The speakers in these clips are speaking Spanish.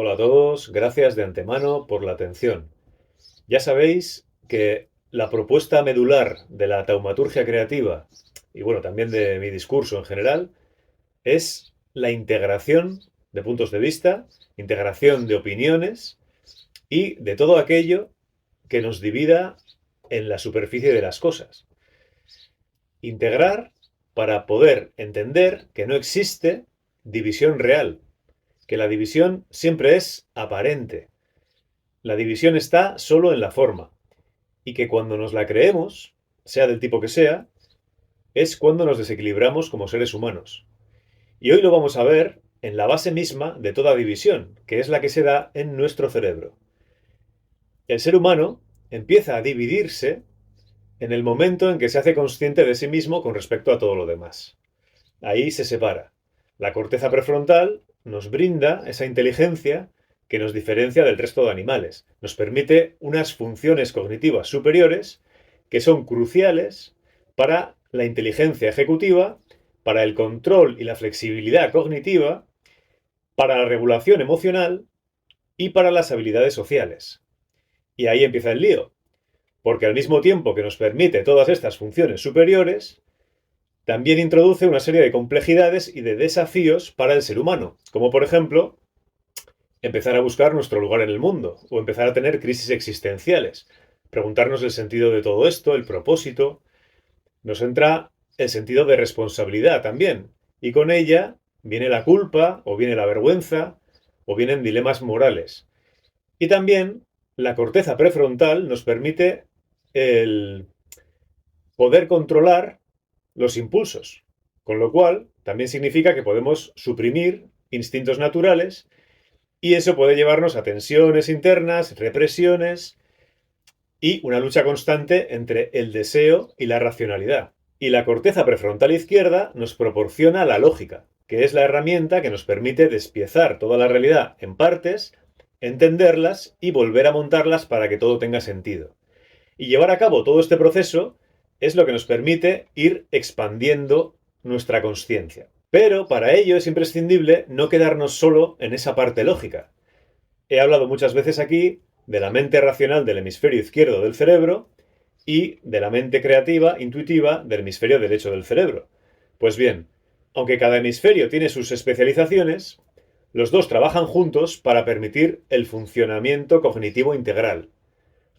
Hola a todos, gracias de antemano por la atención. Ya sabéis que la propuesta medular de la taumaturgia creativa, y bueno, también de mi discurso en general, es la integración de puntos de vista, integración de opiniones y de todo aquello que nos divida en la superficie de las cosas. Integrar para poder entender que no existe división real, que la división siempre es aparente. La división está solo en la forma, y que cuando nos la creemos, sea del tipo que sea, es cuando nos desequilibramos como seres humanos. Y hoy lo vamos a ver en la base misma de toda división, que es la que se da en nuestro cerebro. El ser humano empieza a dividirse en el momento en que se hace consciente de sí mismo con respecto a todo lo demás. Ahí se separa. La corteza prefrontal nos brinda esa inteligencia que nos diferencia del resto de animales. Nos permite unas funciones cognitivas superiores que son cruciales para la inteligencia ejecutiva, para el control y la flexibilidad cognitiva, para la regulación emocional y para las habilidades sociales. Y ahí empieza el lío, porque al mismo tiempo que nos permite todas estas funciones superiores, también introduce una serie de complejidades y de desafíos para el ser humano, como por ejemplo empezar a buscar nuestro lugar en el mundo o empezar a tener crisis existenciales, preguntarnos el sentido de todo esto, el propósito. Nos entra el sentido de responsabilidad también, y con ella viene la culpa o viene la vergüenza o vienen dilemas morales. Y también la corteza prefrontal nos permite el poder controlar los impulsos, con lo cual también significa que podemos suprimir instintos naturales y eso puede llevarnos a tensiones internas, represiones y una lucha constante entre el deseo y la racionalidad. Y la corteza prefrontal izquierda nos proporciona la lógica, que es la herramienta que nos permite despiezar toda la realidad en partes, entenderlas y volver a montarlas para que todo tenga sentido. Y llevar a cabo todo este proceso es lo que nos permite ir expandiendo nuestra conciencia. Pero para ello es imprescindible no quedarnos solo en esa parte lógica. He hablado muchas veces aquí de la mente racional del hemisferio izquierdo del cerebro y de la mente creativa, intuitiva, del hemisferio derecho del cerebro. Pues bien, aunque cada hemisferio tiene sus especializaciones, los dos trabajan juntos para permitir el funcionamiento cognitivo integral.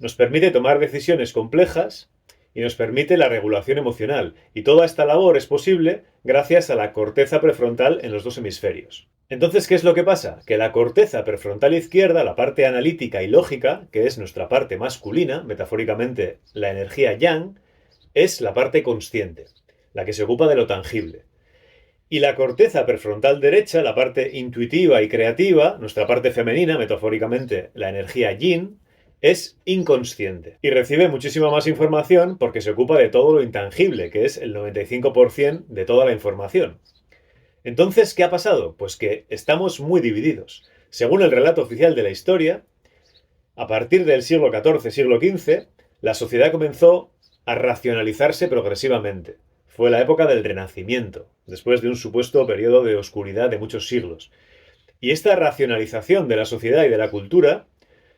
Nos permite tomar decisiones complejas y nos permite la regulación emocional. Y toda esta labor es posible gracias a la corteza prefrontal en los dos hemisferios. Entonces, ¿qué es lo que pasa? Que la corteza prefrontal izquierda, la parte analítica y lógica, que es nuestra parte masculina, metafóricamente la energía yang, es la parte consciente, la que se ocupa de lo tangible. Y la corteza prefrontal derecha, la parte intuitiva y creativa, nuestra parte femenina, metafóricamente la energía yin, es inconsciente y recibe muchísima más información porque se ocupa de todo lo intangible, que es el 95% de toda la información. Entonces, ¿qué ha pasado? Pues que estamos muy divididos. Según el relato oficial de la historia, a partir del siglo XIV, siglo XV, la sociedad comenzó a racionalizarse progresivamente. Fue la época del Renacimiento, después de un supuesto periodo de oscuridad de muchos siglos. Y esta racionalización de la sociedad y de la cultura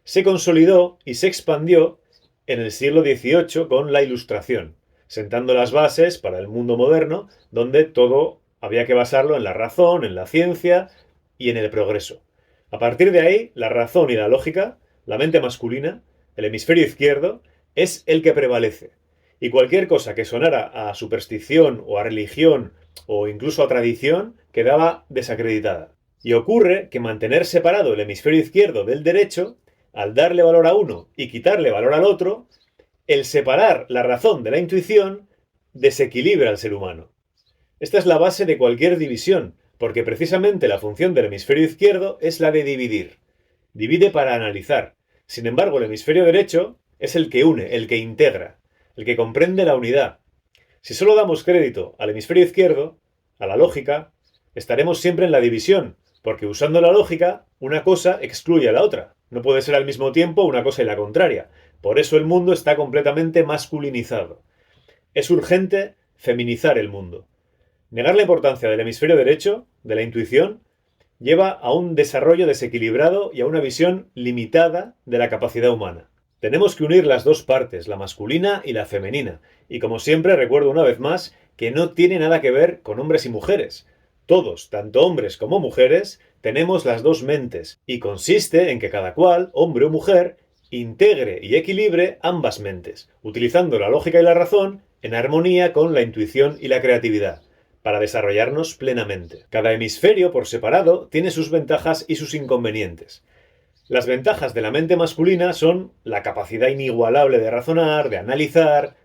se consolidó y se expandió en el siglo XVIII con la Ilustración, sentando las bases para el mundo moderno, donde todo había que basarlo en la razón, en la ciencia y en el progreso. A partir de ahí, la razón y la lógica, la mente masculina, el hemisferio izquierdo, es el que prevalece. Y cualquier cosa que sonara a superstición o a religión o incluso a tradición quedaba desacreditada. Y ocurre que mantener separado el hemisferio izquierdo del derecho, al darle valor a uno y quitarle valor al otro, el separar la razón de la intuición desequilibra al ser humano. Esta es la base de cualquier división, porque precisamente la función del hemisferio izquierdo es la de dividir. Divide para analizar. Sin embargo, el hemisferio derecho es el que une, el que integra, el que comprende la unidad. Si solo damos crédito al hemisferio izquierdo, a la lógica, estaremos siempre en la división, porque usando la lógica, una cosa excluye a la otra. No puede ser al mismo tiempo una cosa y la contraria. Por eso el mundo está completamente masculinizado. Es urgente feminizar el mundo. Negar la importancia del hemisferio derecho, de la intuición, lleva a un desarrollo desequilibrado y a una visión limitada de la capacidad humana. Tenemos que unir las dos partes, la masculina y la femenina. Y como siempre, recuerdo una vez más que no tiene nada que ver con hombres y mujeres. Todos, tanto hombres como mujeres, tenemos las dos mentes, y consiste en que cada cual, hombre o mujer, integre y equilibre ambas mentes, utilizando la lógica y la razón en armonía con la intuición y la creatividad, para desarrollarnos plenamente. Cada hemisferio, por separado, tiene sus ventajas y sus inconvenientes. Las ventajas de la mente masculina son la capacidad inigualable de razonar, de analizar,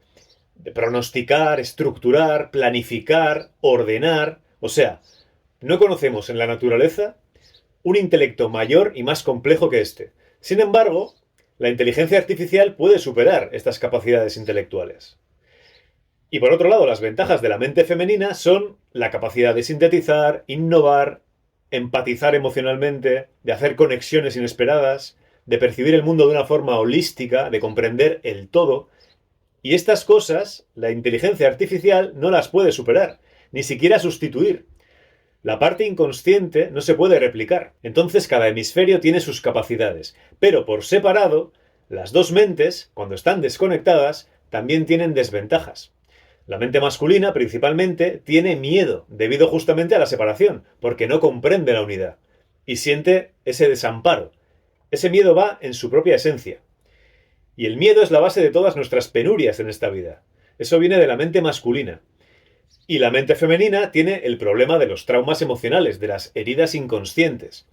de pronosticar, estructurar, planificar, ordenar. O sea, no conocemos en la naturaleza un intelecto mayor y más complejo que este. Sin embargo, la inteligencia artificial puede superar estas capacidades intelectuales. Y por otro lado, las ventajas de la mente femenina son la capacidad de sintetizar, innovar, empatizar emocionalmente, de hacer conexiones inesperadas, de percibir el mundo de una forma holística, de comprender el todo. Y estas cosas, la inteligencia artificial no las puede superar, ni siquiera sustituir. La parte inconsciente no se puede replicar. Entonces cada hemisferio tiene sus capacidades. Pero por separado, las dos mentes, cuando están desconectadas, también tienen desventajas. La mente masculina, principalmente, tiene miedo, debido justamente a la separación, porque no comprende la unidad. Y siente ese desamparo. Ese miedo va en su propia esencia. Y el miedo es la base de todas nuestras penurias en esta vida. Eso viene de la mente masculina. Y la mente femenina tiene el problema de los traumas emocionales, de las heridas inconscientes.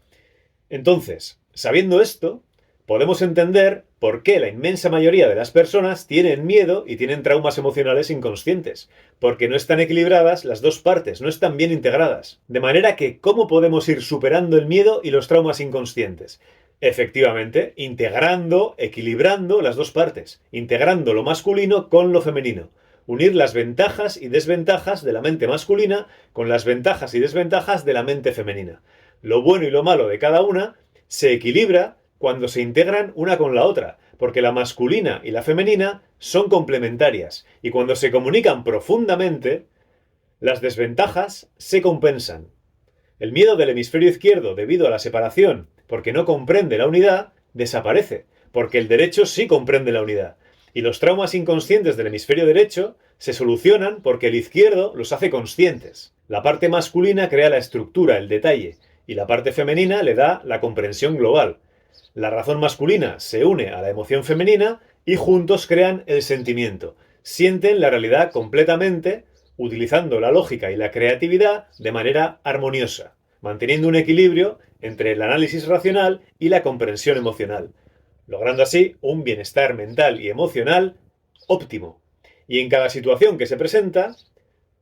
Entonces, sabiendo esto, podemos entender por qué la inmensa mayoría de las personas tienen miedo y tienen traumas emocionales inconscientes, porque no están equilibradas las dos partes, no están bien integradas. De manera que, ¿cómo podemos ir superando el miedo y los traumas inconscientes? Efectivamente, integrando, equilibrando las dos partes, integrando lo masculino con lo femenino. Unir las ventajas y desventajas de la mente masculina con las ventajas y desventajas de la mente femenina. Lo bueno y lo malo de cada una se equilibra cuando se integran una con la otra, porque la masculina y la femenina son complementarias, y cuando se comunican profundamente, las desventajas se compensan. El miedo del hemisferio izquierdo debido a la separación, porque no comprende la unidad, desaparece, porque el derecho sí comprende la unidad. Y los traumas inconscientes del hemisferio derecho se solucionan porque el izquierdo los hace conscientes. La parte masculina crea la estructura, el detalle, y la parte femenina le da la comprensión global. La razón masculina se une a la emoción femenina y juntos crean el sentimiento. Sienten la realidad completamente, utilizando la lógica y la creatividad de manera armoniosa, manteniendo un equilibrio entre el análisis racional y la comprensión emocional, logrando así un bienestar mental y emocional óptimo. Y en cada situación que se presenta,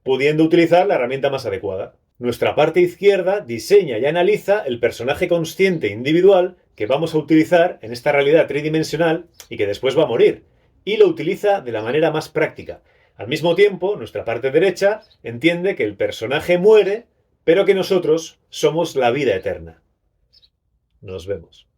pudiendo utilizar la herramienta más adecuada. Nuestra parte izquierda diseña y analiza el personaje consciente individual que vamos a utilizar en esta realidad tridimensional y que después va a morir, y lo utiliza de la manera más práctica. Al mismo tiempo, nuestra parte derecha entiende que el personaje muere, pero que nosotros somos la vida eterna. Nos vemos.